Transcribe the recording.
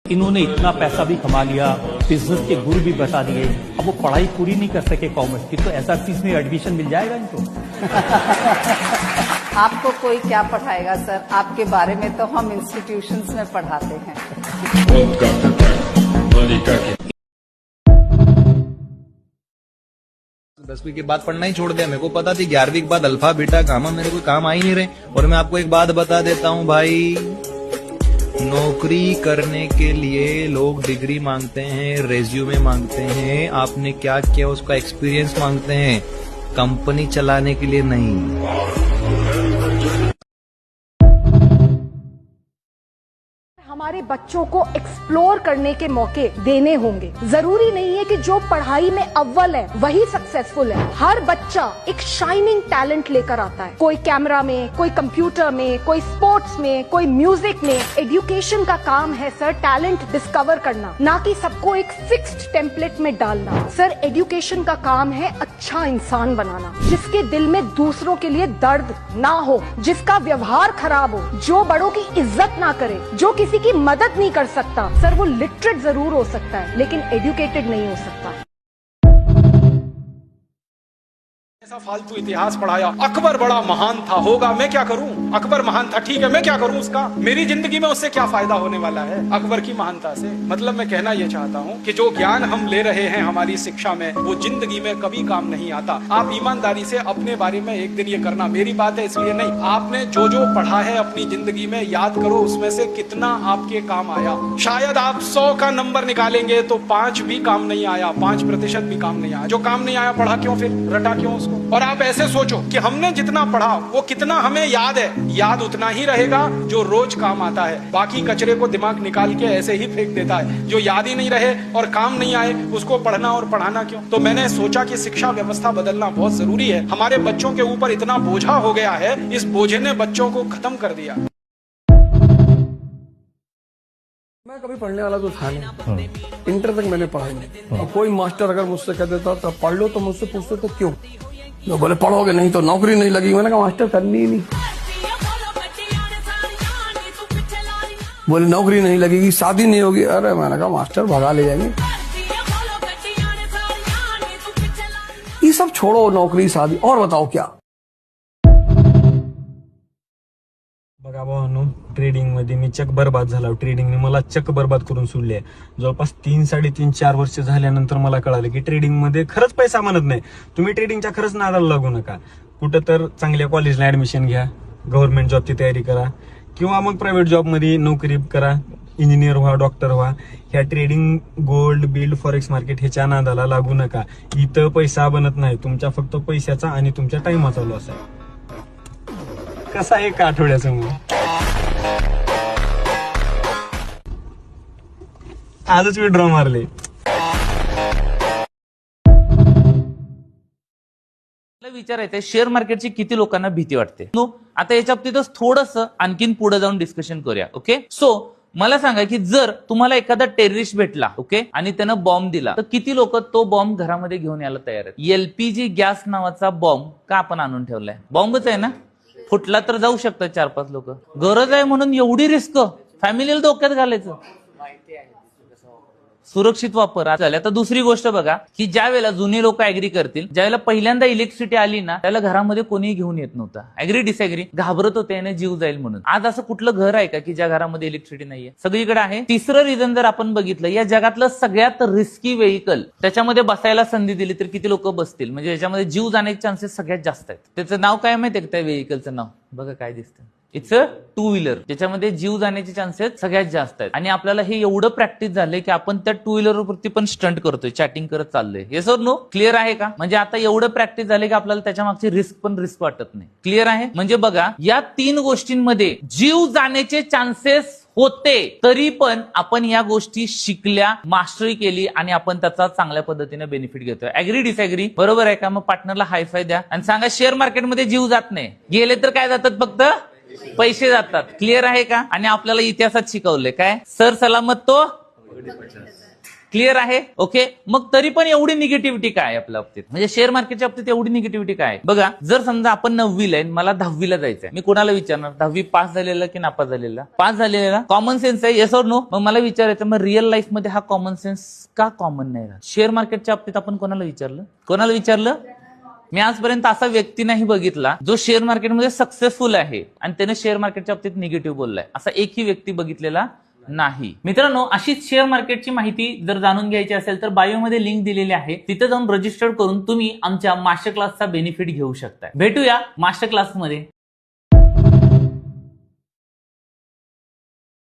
इन्होंने इतना पैसा भी कमा लिया, बिजनेस के गुरु भी बता दिए, अब वो पढ़ाई पूरी नहीं कर सके कॉमर्स की, तो एसआरसी में एडमिशन मिल जाएगा इनको। आपको कोई क्या पढ़ाएगा सर, आपके बारे में तो हम इंस्टीट्यूशंस में पढ़ाते हैं। 10वीं के बाद पढ़ना ही छोड़ दिया। मेरे को पता थी 11वीं के बाद अल्फा बीटा गामा मेरे को काम आ ही नहीं रहे। और मैं आपको एक बात बता देता हूँ भाई, नौकरी करने के लिए लोग डिग्री मांगते हैं, रेज्यूमे मांगते हैं, आपने क्या किया उसका एक्सपीरियंस मांगते हैं, कंपनी चलाने के लिए नहीं। हमारे बच्चों को एक्सप्लोर करने के मौके देने होंगे। जरूरी नहीं है कि जो पढ़ाई में अव्वल है वही सक्सेसफुल है। हर बच्चा एक शाइनिंग टैलेंट लेकर आता है, कोई कैमरा में, कोई कंप्यूटर में, कोई स्पोर्ट्स में, कोई म्यूजिक में। एजुकेशन का काम है सर टैलेंट डिस्कवर करना, ना कि सबको एक फिक्स्ड टेम्पलेट में डालना। सर एजुकेशन का काम है अच्छा इंसान बनाना, जिसके दिल में दूसरों के लिए दर्द ना हो, जिसका व्यवहार खराब हो, जो बड़ों की इज्जत ना करे, जो किसी की मदद नहीं कर सकता। सर वो लिटरेट जरूर हो सकता है लेकिन एजुकेटेड नहीं हो सकता। ऐसा फालतू इतिहास पढ़ाया, अकबर बड़ा महान था, होगा, मैं क्या करूं? अकबर महान था, ठीक है, मैं क्या करूं उसका? मेरी जिंदगी में उससे क्या फायदा होने वाला है अकबर की महानता से? मतलब मैं कहना यह चाहता हूं कि जो ज्ञान हम ले रहे हैं हमारी शिक्षा में, वो जिंदगी में कभी काम नहीं आता। आप ईमानदारी से अपने बारे में एक दिन ये करना, मेरी बात है इसलिए नहीं, आपने जो जो पढ़ा है अपनी जिंदगी में याद करो उसमें से कितना आपके काम आया। शायद आप 100 का नंबर निकालेंगे तो 5 भी काम नहीं आया, 5% भी काम नहीं आया। जो काम नहीं आया पढ़ा क्यों, फिर रटा क्यों उसको? और आप ऐसे सोचो कि हमने जितना पढ़ा वो कितना हमें याद है, याद उतना ही रहेगा जो रोज काम आता है। बाकी कचरे को दिमाग निकाल के ऐसे ही फेंक देता है। जो याद ही नहीं रहे और काम नहीं आए उसको पढ़ना और पढ़ाना क्यों? तो मैंने सोचा कि शिक्षा व्यवस्था बदलना बहुत जरूरी है। हमारे बच्चों के ऊपर इतना बोझा हो गया है, इस बोझे ने बच्चों को खत्म कर दिया। मैं कभी पढ़ने वाला तो था नहीं, इंटर तक मैंने पढ़ा नहीं। और कोई मास्टर अगर मुझसे कह देता था पढ़ लो तो मुझसे पूछते तो क्यों, तो बोले पढ़ोगे नहीं तो नौकरी नहीं लगी। मैंने कहा मास्टर करनी ही नहीं। बोले नौकरी नहीं लगेगी, शादी नहीं होगी। अरे मैंने कहा मास्टर भगा ले जाएंगे। ये सब छोड़ो, नौकरी शादी, और बताओ क्या। बघा भावांनो, ट्रेडिंग मध्ये मी चक बर्बाद झाला. ट्रेडिंगने मला चक बर्बाद करून सोडले. जवळपास 3, 3.5, 4 वर्ष झाल्यानंतर मला कळालं की ट्रेडिंग मध्ये खरंच पैसा म्हणत नाही. तुम्ही ट्रेडिंगच्या खरंच नादाला लागू नका. कुठं तर चांगल्या कॉलेजला ऍडमिशन घ्या, गव्हर्नमेंट जॉबची तयारी करा, किंवा मग प्रायव्हेट जॉब मध्ये नोकरी करा, इंजिनियर व्हा, डॉक्टर व्हा. ह्या trading, gold, build, forex market ह्याच्या नादाला लागू नका. इथं पैसा बनत नाही, तुमच्या फक्त पैशाचा आणि तुमच्या टाइमाचा लॉस आहे. कसा एक आठवड्यासमोर आजच विड्रॉ मारले. विचारायचंय शेअर मार्केटची किती लोकांना भीती वाटते. आता याच्या बाबतीतच थोडंसं आणखीन पुढे जाऊन डिस्कशन करूया. ओके, सो मला सांगा की जर तुम्हाला एखादा टेररिस्ट भेटला, ओके, आणि त्यानं बॉम्ब दिला, तर किती लोक तो बॉम्ब घरामध्ये घेऊन यायला तयार आहेत? एलपीजी गॅस नावाचा बॉम्ब का आपण आणून ठेवलाय? बॉम्बच आहे ना, फुटला तर जाऊ शकतात 4-5 लोक. गरज आहे म्हणून एवढी रिस्क फॅमिलीला धोक्यात घालायचं? सुरक्षित वापर झाला. आता दुसरी गोष्ट बघा की ज्या वेळेला जुनी लोक ऍग्री करतील, ज्यावेळेला पहिल्यांदा इलेक्ट्रिसिटी आली ना, त्याला घरामध्ये कोणीही घेऊन येत नव्हतं. ऍग्री डिसॅग्री, घाबरत होते याने जीव जाईल म्हणून. आज असं कुठलं घर आहे का की ज्या घरामध्ये इलेक्ट्रिसिटी नाहीये? सगळीकडे आहे. तिसरं रिझन जर आपण बघितलं, या जगातलं सगळ्यात रिस्की व्हेकल, त्याच्यामध्ये बसायला संधी दिली तर किती लोक बसतील? म्हणजे याच्यामध्ये जीव जाण्याचे चान्सेस सगळ्यात जास्त आहेत. त्याचं नाव काय माहितीये का त्या व्हेकलचं नाव? बघा काय दिसतं, इट्स अ 2 व्हीलर, ज्याच्यामध्ये जीव जाण्याचे चान्सेस सगळ्यात जास्त आहेत. आणि आपल्याला हे एवढं प्रॅक्टिस झालंय की आपण त्या 2 व्हीलर वरती पण स्टंट करतोय, चॅटिंग करत चाललोय. येस और नो? क्लिअर आहे का? म्हणजे आता एवढं प्रॅक्टिस झाले की आपल्याला त्याच्या मागची रिस्क वाटत नाही. क्लिअर आहे? म्हणजे बघा, या 3 गोष्टींमध्ये जीव जाण्याचे चान्सेस होते, तरी पण आपण या गोष्टी शिकल्या, मास्टरी केली आणि आपण त्याचा चांगल्या पद्धतीने बेनिफिट घेतोय. ऍग्री डिसॅग्री? बरोबर आहे का? मग पार्टनरला हायफाय द्या आणि सांगा शेअर मार्केटमध्ये जीव जात नाही. गेले तर काय जातात? फक्त पैसे जातात. क्लिअर आहे का? आणि आपल्याला इतिहासात शिकवलंय काय? सर सलामत तो क्लिअर आहे? ओके, मग तरी पण एवढी निगेटिव्हिटी काय आहे आपल्या बाबतीत, म्हणजे शेअर मार्केटच्या बाबतीत एवढी निगेटिव्हिटी काय आहे? बघा, जर समजा आपण 9वीला आहे, मला 10वीला जायचंय, मी कोणाला विचारणार 10वी पास झालेला की नापास झालेला? पास झालेला. कॉमन सेन्स आहे, येस और नो? मग मला विचारायचं, मग रिअल लाईफ मध्ये हा कॉमन सेन्स का कॉमन नाही राहत? शेअर मार्केटच्या बाबतीत आपण कोणाला विचारलं? मी आजपर्यंत असा व्यक्ती नाही बघितला जो शेअर मार्केटमध्ये सक्सेसफुल आहे आणि त्याने शेअर मार्केटच्या बाबतीत निगेटिव्ह बोललाय, असा एकही व्यक्ती बघितलेला नाही. मित्रांनो, अशीच शेअर मार्केटची माहिती जर जाणून घ्यायची असेल तर बायोमध्ये लिंक दिलेली आहे, तिथे जाऊन रजिस्टर करून तुम्ही आमच्या मास्टर क्लासचा बेनिफिट घेऊ शकता. भेटूया मास्टर क्लासमध्ये.